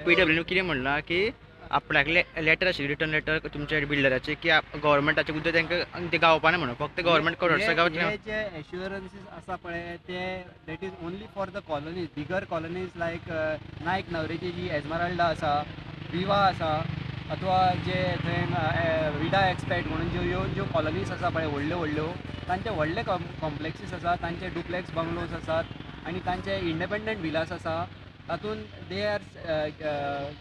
PWने कितें म्हणलां की आपल्याक लेटर आशिल्ली रिटर्न लेटर तुमच्या बिल्डराचे की गव्हर्मेंटाचे उद्देग तांकां ते गावपाना म्हणून फक्त गव्हर्मेंट कॉर्डर्सा गावतले. हे जे एश्युरन्सीस आसा पळय ते that is only for the colonies, bigger colonies like नायक न्हवरेची जी एजमराल्डा आसा, विवा आसा, अथवा जे थंय विडा एक्सपॅक्ट म्हणून ज्यो कॉलनीज आसा पळय व्हडल्यो व्हडल्यो, तांचे व्हडले कॉम्प्लेक्सीस आसा, तांचे डुप्लेक्स बंगलोज आसात आनी तांचे इंडिपेंडंट विलास आसा. तातूंत they are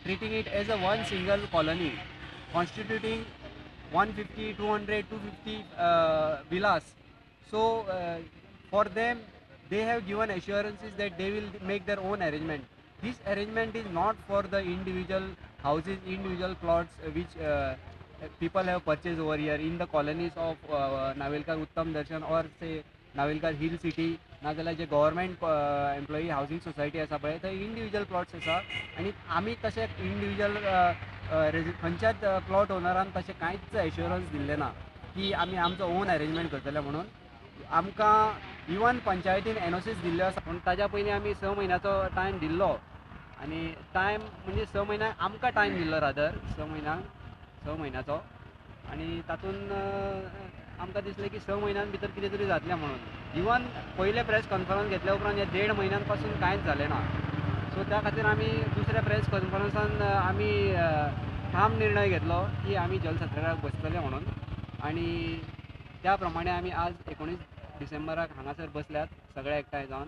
treating it as a one single colony constituting 150, 200, 250 villas. So for them, they have given assurances that they will make their own arrangement. This arrangement is not for the individual houses, individual plots which people have purchased over here in the colonies of Navelkar Uttam Darshan or say Navelkar Hill City. नाजाल्यार जे government employee housing society आसा पळय थंय individual plots आसा आनी आमी तशे individual खंयच्याच प्लॉट ओनरान तशें कांयच एश्युरन्स दिल्लें ना की आमी आमचो ओन अरेंजमेंट करतले म्हणून. आमकां इवन पंचायतीन एनओसीस दिल्ल्यो आसा पूण ताज्या पयलीं आमी 6 म्हयन्याचो टायम दिल्लो आनी टायम म्हणजे 6 म्हयन्याक आमकां टायम दिल्लो रादर 6 म्हयन्याचो आनी तातूंत आमकां दिसलें की 6 म्हयन्यां भितर कितें तरी जातलें म्हणून. इवन पयले प्रेस कॉन्फरन्स घेतल्या उपरांत हे 1.5 म्हयन्यां पासून कांयच जालें ना. सो त्या खातीर आमी दुसऱ्या प्रेस कॉन्फरन्सान आमी ठाम निर्णय घेतलो की आमी जल सत्याग्रहाक बसतले म्हणून आनी त्या प्रमाणे आमी आज 19 डिसेंबराक हांगासर बसल्यात सगळे एकठांय जावन.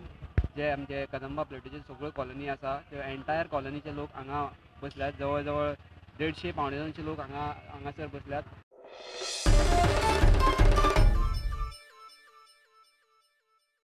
जे आमचे कदंबा प्लेटीचे सगळ्यो कॉलनी आसा ते एंटायर कॉलनीचे लोक हांगा बसल्यात. जवळ जवळ 150-200 लोक हांगासर बसल्यात